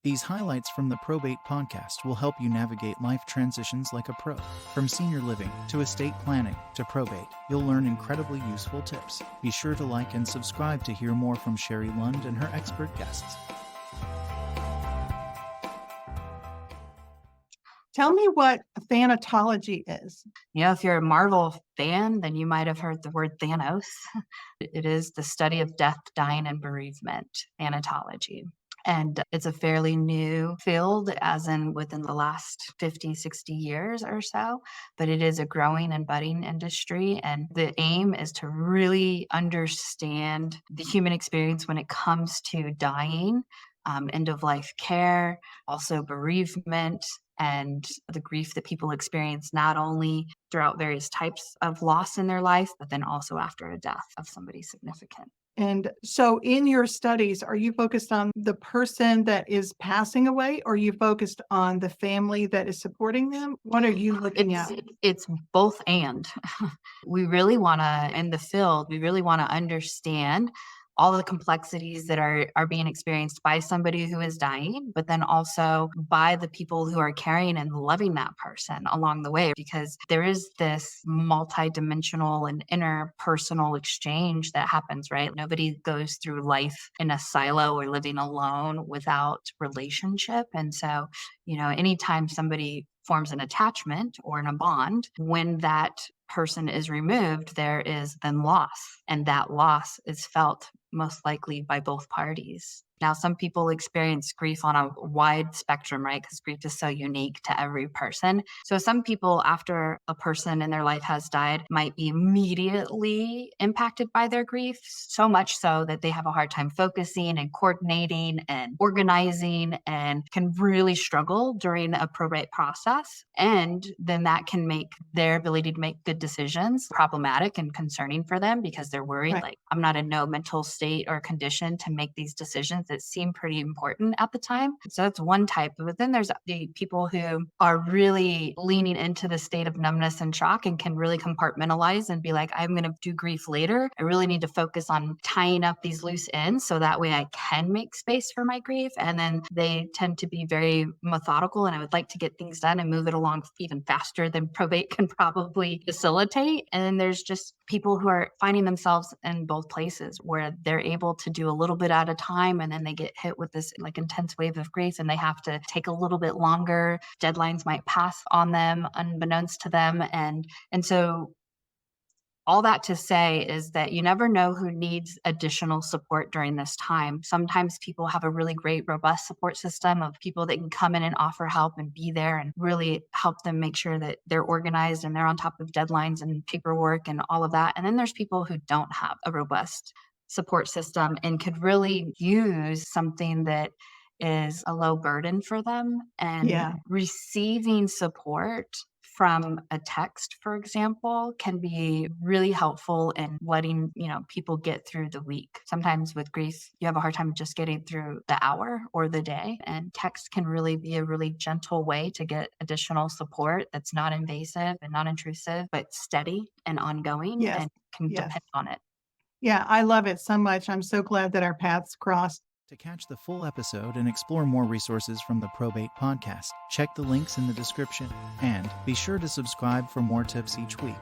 These highlights from the Probate podcast will help you navigate life transitions like a pro. From senior living to estate planning to probate, you'll learn incredibly useful tips. Be sure to like and subscribe to hear more from Sherry Lund and her expert guests. Tell me what thanatology is. If you're a Marvel fan, then you might have heard the word Thanos. It is the study of death, dying, and bereavement, thanatology. And it's a fairly new field, as in within the last 50, 60 years or so, but it is a growing and budding industry. And the aim is to really understand the human experience when it comes to dying, end-of-life care, also bereavement, and the grief that people experience not only throughout various types of loss in their life, but then also after a death of somebody significant. And so in your studies, are you focused on the person that is passing away, or are you focused on the family that is supporting them? What are you looking at? It's both and. We really want to, in the field, we really want to understand all the complexities that are being experienced by somebody who is dying, but then also by the people who are caring and loving that person along the way, because there is this multi-dimensional and interpersonal exchange that happens, right? Nobody goes through life in a silo or living alone without relationship. And so, anytime somebody forms an attachment or in a bond, when that person is removed, there is then loss, and that loss is felt most likely by both parties. Now, some people experience grief on a wide spectrum, right? Because grief is so unique to every person. So some people, after a person in their life has died, might be immediately impacted by their grief, so much so that they have a hard time focusing and coordinating and organizing, and can really struggle during a probate process. And then that can make their ability to make good decisions problematic and concerning for them, because they're worried, Right. like, I'm not in no mental state or condition to make these decisions that seem pretty important at the time. So that's one type. But then there's the people who are really leaning into the state of numbness and shock and can really compartmentalize and be like, I'm going to do grief later. I really need to focus on tying up these loose ends so that way I can make space for my grief. And then they tend to be very methodical, and I would like to get things done and move it along even faster than probate can probably facilitate. And then there's just people who are finding themselves in both places where they're able to do a little bit at a time, and then they get hit with this like intense wave of grief and they have to take a little bit longer. Deadlines might pass on them unbeknownst to them. And so all that to say is that you never know who needs additional support during this time. Sometimes people have a really great, robust support system of people that can come in and offer help and be there and really help them make sure that they're organized and they're on top of deadlines and paperwork and all of that. And then there's people who don't have a robust support system and could really use something that is a low burden for them. And Yeah. receiving support from a text, for example, can be really helpful in letting, people get through the week. Sometimes with grief, you have a hard time just getting through the hour or the day, and text can really be a really gentle way to get additional support that's not invasive and not intrusive, but steady and ongoing. Yes. And can Yes. depend on it. Yeah, I love it so much. I'm so glad that our paths crossed. To catch the full episode and explore more resources from the Probate podcast, check the links in the description and be sure to subscribe for more tips each week.